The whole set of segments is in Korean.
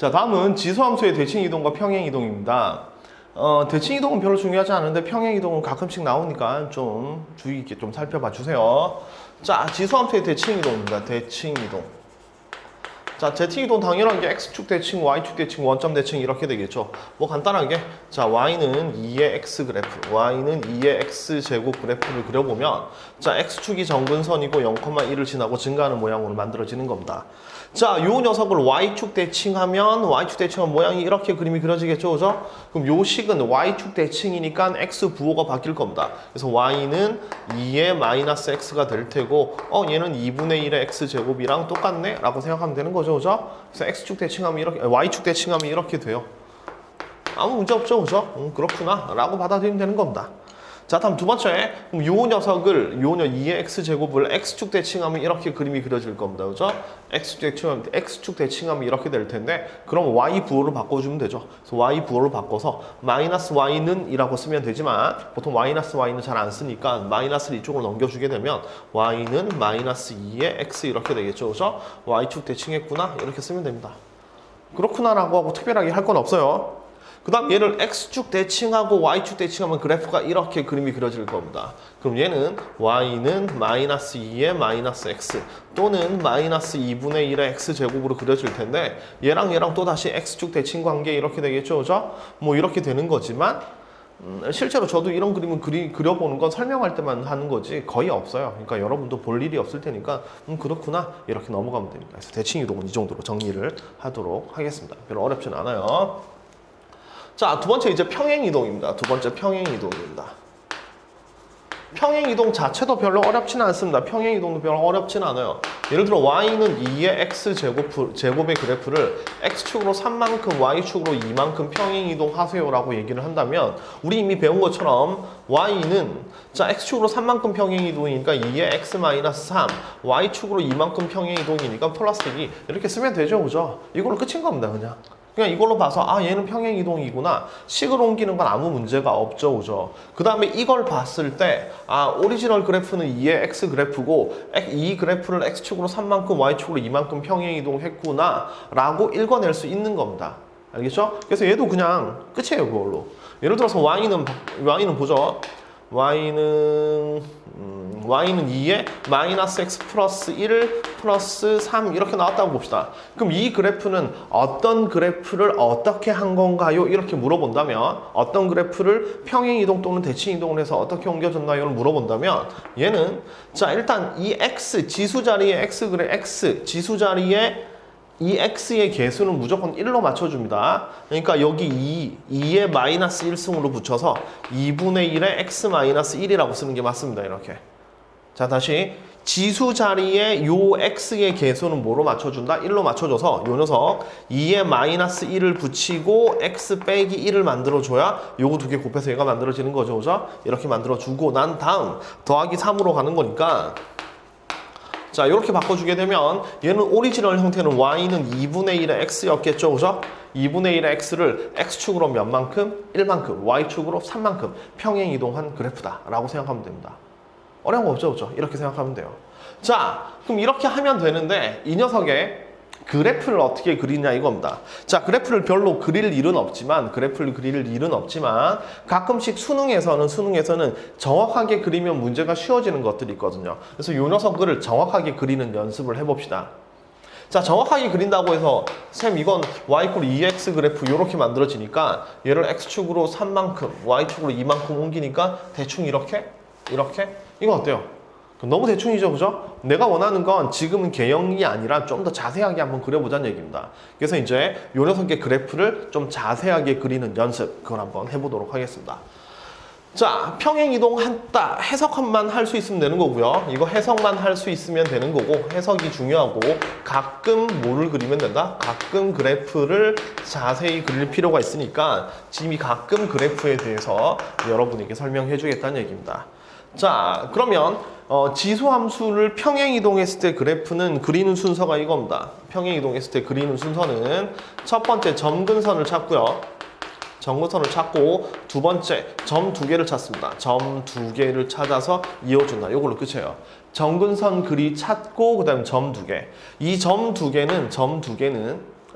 자, 다음은 지수함수의 대칭이동과 평행이동입니다. 대칭이동은 별로 중요하지 않은데 평행이동은 가끔씩 나오니까 좀 주의 있게 좀 살펴봐 주세요. 자, 지수함수의 대칭이동입니다. 대칭이동. 자, 대칭이동 당연한 게 X축 대칭, Y축 대칭, 원점 대칭 이렇게 되겠죠. 뭐 간단하게 자, Y는 2의 X 그래프, Y는 2의 X 제곱 그래프를 그려보면 자, X축이 정근선이고 0,1을 지나고 증가하는 모양으로 만들어지는 겁니다. 자, 요 녀석을 Y축 대칭하면 모양이 이렇게 그림이 그려지겠죠, 그죠? 그럼 요 식은 Y축 대칭이니까 X 부호가 바뀔 겁니다. 그래서 Y는 2의 마이너스 X가 될 테고, 얘는 2분의 1의 X 제곱이랑 똑같네? 라고 생각하면 되는 거죠, 그죠? 그래서 X축 대칭하면 이렇게, Y축 대칭하면 이렇게 돼요. 아무 문제 없죠, 그죠? 그렇구나. 라고 받아들이면 되는 겁니다. 자, 다음 두 번째, 그럼 요 녀석을, 2의 X제곱을 X축 대칭하면 이렇게 그림이 그려질 겁니다. 그죠? X축 대칭하면 이렇게 될 텐데, 그럼 Y 부호를 바꿔주면 되죠. 그래서 Y 부호를 바꿔서, 마이너스 Y는 이라고 쓰면 되지만, 보통 마이너스 Y는 잘 안 쓰니까, 마이너스를 이쪽으로 넘겨주게 되면, Y는 마이너스 2의 X 이렇게 되겠죠. 그죠? Y축 대칭했구나. 이렇게 쓰면 됩니다. 그렇구나라고 하고 특별하게 할 건 없어요. 그 다음 얘를 X축 대칭하고 Y축 대칭하면 그래프가 이렇게 그림이 그려질 겁니다. 그럼 얘는 Y는 마이너스 2의 마이너스 X 또는 마이너스 2분의 1의 X제곱으로 그려질 텐데 얘랑 또다시 X축 대칭 관계 이렇게 되겠죠, 그죠? 뭐 이렇게 되는 거지만 실제로 저도 이런 그림을 그려보는 건 설명할 때만 하는 거지 거의 없어요. 그러니까 여러분도 볼 일이 없을 테니까 그렇구나 이렇게 넘어가면 됩니다. 그래서 대칭이동은 이 정도로 정리를 하도록 하겠습니다. 별로 어렵진 않아요. 자, 두 번째 이제 평행이동입니다. 두 번째 평행이동입니다. 평행이동 자체도 별로 어렵지는 않습니다. 평행이동도 별로 어렵지는 않아요. 예를 들어 Y는 2의 X제곱의 그래프를 X축으로 3만큼 Y축으로 2만큼 평행이동 하세요라고 얘기를 한다면 우리 이미 배운 것처럼 Y는 자 X축으로 3만큼 평행이동이니까 2의 X-3 Y축으로 2만큼 평행이동이니까 플러스 2 이렇게 쓰면 되죠, 그죠? 이걸로 끝인 겁니다, 그냥. 그냥 이걸로 봐서 얘는 평행이동이구나 식을 옮기는 건 아무 문제가 없죠, 그죠? 그 다음에 이걸 봤을 때 오리지널 그래프는 2의 X 그래프고 이 그래프를 X축으로 3만큼 Y축으로 2만큼 평행이동 했구나 라고 읽어낼 수 있는 겁니다. 알겠죠? 그래서 얘도 그냥 끝이에요, 그걸로. 예를 들어서 Y는 보죠. Y는 2에 마이너스 X 플러스 1 플러스 3 이렇게 나왔다고 봅시다. 그럼 이 그래프는 어떤 그래프를 어떻게 한 건가요? 이렇게 물어본다면 어떤 그래프를 평행이동 또는 대칭이동을 해서 어떻게 옮겨졌나요?를 물어본다면 얘는 자 일단 이 X 지수 자리에 X 지수 자리에 이 X의 개수는 무조건 1로 맞춰줍니다. 그러니까 여기 2의 마이너스 1승으로 붙여서 2분의 1의 X 마이너스 1이라고 쓰는 게 맞습니다. 이렇게. 자, 다시 지수 자리에 요 X의 개수는 뭐로 맞춰준다? 1로 맞춰줘서 요 녀석 2의 마이너스 1을 붙이고 X 빼기 1을 만들어줘야 요거 두 개 곱해서 얘가 만들어지는 거죠. 그죠? 이렇게 만들어주고 난 다음 더하기 3으로 가는 거니까 자, 이렇게 바꿔주게 되면 얘는 오리지널 형태는 Y는 2분의 1의 X였겠죠, 그죠? 2분의 1의 X를 X축으로 몇 만큼? 1만큼, Y축으로 3만큼 평행이동한 그래프다 라고 생각하면 됩니다. 어려운 거 없죠, 그죠? 이렇게 생각하면 돼요. 자, 그럼 이렇게 하면 되는데 이 녀석의 그래프를 어떻게 그리냐 이겁니다. 자, 그래프를 별로 그릴 일은 없지만 가끔씩 수능에서는 정확하게 그리면 문제가 쉬워지는 것들이 있거든요. 그래서 이 녀석을 정확하게 그리는 연습을 해봅시다. 자, 정확하게 그린다고 해서 쌤 이건 y=2x 그래프 이렇게 만들어지니까 얘를 x축으로 3만큼 y축으로 2만큼 옮기니까 대충 이렇게 이거 어때요? 너무 대충이죠, 그죠? 내가 원하는 건 지금은 개형이 아니라 좀 더 자세하게 한번 그려보자는 얘기입니다. 그래서 이제 요 녀석의 그래프를 좀 자세하게 그리는 연습, 그걸 한번 해보도록 하겠습니다. 자, 평행이동했다. 해석만 할 수 있으면 되는 거고요. 이거 해석만 할 수 있으면 되는 거고, 해석이 중요하고, 가끔 뭐를 그리면 된다? 가끔 그래프를 자세히 그릴 필요가 있으니까, 지금 이 가끔 그래프에 대해서 여러분에게 설명해 주겠다는 얘기입니다. 자, 그러면 지수함수를 평행이동했을 때 그래프는 그리는 순서가 이겁니다. 평행이동했을 때 그리는 순서는 첫 번째 점근선을 찾고요. 점근선을 찾고 두 번째 점 두 개를 찾습니다. 점 두 개를 찾아서 이어준다. 이걸로 끝이에요. 점근선 그리 찾고 그 다음에 점 두 개. 이 점 두 개는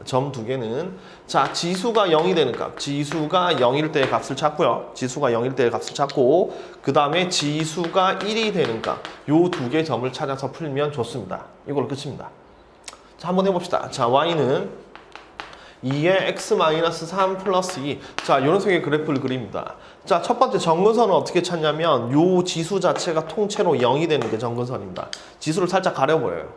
점 두 개는 자 지수가 0이 되는 값, 지수가 0일 때의 값을 찾고요. 지수가 0일 때의 값을 찾고 그 다음에 지수가 1이 되는 값, 요 두 개 점을 찾아서 풀면 좋습니다. 이걸로 끝입니다. 자 한번 해봅시다. 자 y는 2의 x-3 플러스 2. 자 이런 식의 그래프를 그립니다. 자 첫 번째 정근선은 어떻게 찾냐면 요 지수 자체가 통째로 0이 되는 게 정근선입니다. 지수를 살짝 가려버려요.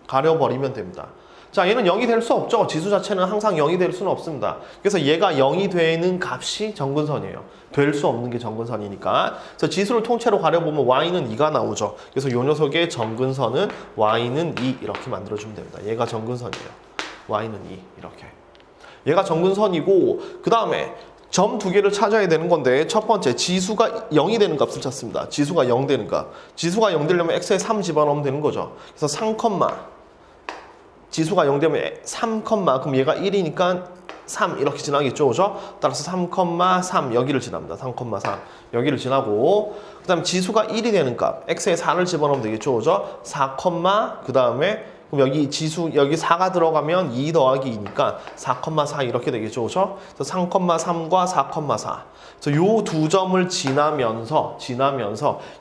가려버리면 됩니다. 자 얘는 0이 될 수 없죠. 지수 자체는 항상 0이 될 수는 없습니다. 그래서 얘가 0이 되는 값이 정근선이에요. 될 수 없는 게 정근선이니까. 그래서 지수를 통째로 가려보면 y는 2가 나오죠. 그래서 요 녀석의 정근선은 y는 2 이렇게 만들어주면 됩니다. 얘가 정근선이에요. y는 2 이렇게. 얘가 정근선이고 그 다음에 점 두 개를 찾아야 되는 건데 첫 번째 지수가 0이 되는 값을 찾습니다. 지수가 0 되는 값. 지수가 0 되려면 x에 3 집어넣으면 되는 거죠. 그래서 3, 지수가 0 되면 3, 그럼 얘가 1이니까 3 이렇게 지나겠죠. 그죠? 따라서 3, 여기를 지납니다. 3, 3 여기를 지나고 그 다음에 지수가 1이 되는 값 x에 4를 집어넣으면 되겠죠. 그죠? 4, 그 다음에 그럼 여기 지수 여기 4가 들어가면 2 더하기 2니까 4, 이렇게 되겠죠. 그죠? 그래서 3, 3과 4, 4. 그래서 요 두 점을 지나면서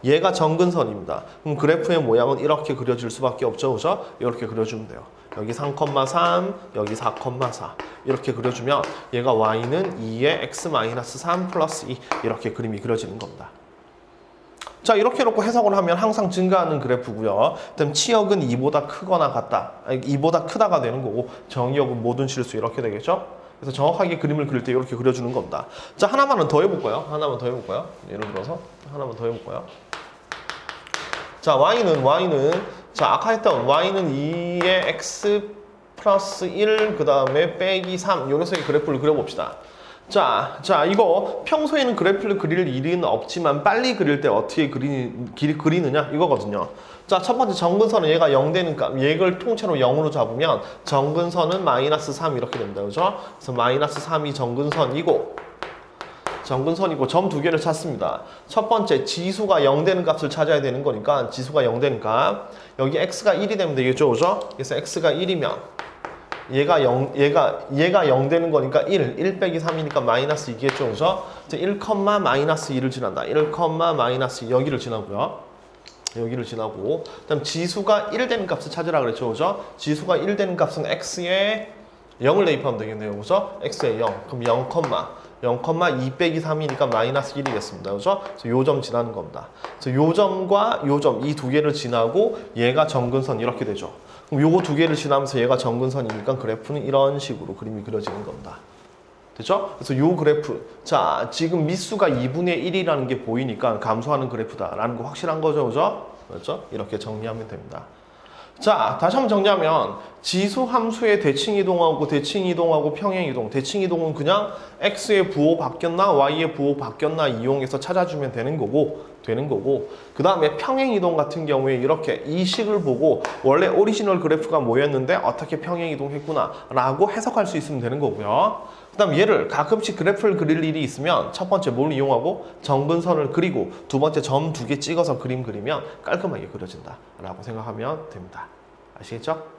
얘가 정근선입니다. 그럼 그래프의 모양은 이렇게 그려질 수밖에 없죠. 그죠? 이렇게 그려주면 돼요. 여기 3, 여기 4, 이렇게 그려주면 얘가 y는 2의 x-3 플러스 2 이렇게 그림이 그려지는 겁니다. 자 이렇게 놓고 해석을 하면 항상 증가하는 그래프고요. 그다음 치역은 2보다 크거나 같다. 아니, 2보다 크다가 되는 거고 정의역은 모든 실수 이렇게 되겠죠. 그래서 정확하게 그림을 그릴 때 이렇게 그려주는 겁니다. 자 하나만 더 해볼까요? 예를 들어서 하나만 더 해볼까요? 자 y는 자 아까 했던 y는 2의 x 플러스 1 그 다음에 빼기 3 요 녀석의 그래프를 그려봅시다. 자 이거 평소에는 그래프를 그릴 일은 없지만 빨리 그릴 때 어떻게 그리느냐 이거거든요. 자 첫 번째 정근선은 얘가 0 되는 값 얘를 통째로 0으로 잡으면 정근선은 마이너스 3 이렇게 됩니다. 그죠? 그래서 마이너스 3이 정근선이고 점 두 개를 찾습니다. 첫 번째 지수가 0 되는 값을 찾아야 되는 거니까 지수가 0 되는 값 여기 x가 1이 되면 되겠죠. 그죠? 그래서 x가 1이면 얘가 0 되는 거니까 1 빼기 3이니까 마이너스 2겠죠. 그죠? 1, 마이너스 2를 지난다. 1, 마이너스 2 여기를 지나고요. 여기를 지나고 그다음 지수가 1 되는 값을 찾으라 그랬죠. 그죠? 지수가 1 되는 값은 x에 0을 대입하면 되겠네요. 그죠? x에 0. 그럼 2 빼기 3이니까 마이너스 1이겠습니다. 그죠? 그래서 요 점 지나는 겁니다. 그래서 요 점과 요 점 이 두 개를 지나고 얘가 정근선 이렇게 되죠. 그럼 요거 두 개를 지나면서 얘가 정근선이니까 그래프는 이런 식으로 그림이 그려지는 겁니다. 됐죠? 그래서 요 그래프 자 지금 미수가 2분의 1이라는 게 보이니까 감소하는 그래프다라는 거 확실한 거죠. 그죠? 그렇죠? 이렇게 정리하면 됩니다. 자 다시 한번 정리하면 지수 함수의 대칭 이동하고 평행 이동 대칭 이동은 그냥 x의 부호 바뀌었나 y의 부호 바뀌었나 이용해서 찾아주면 되는 거고 그 다음에 평행 이동 같은 경우에 이렇게 이 식을 보고 원래 오리지널 그래프가 뭐였는데 어떻게 평행 이동했구나 라고 해석할 수 있으면 되는 거고요. 그 다음 얘를 가끔씩 그래프를 그릴 일이 있으면 첫 번째 뭘 이용하고 정근선을 그리고 두 번째 점 두 개 찍어서 그림 그리면 깔끔하게 그려진다 라고 생각하면 됩니다. 아시겠죠?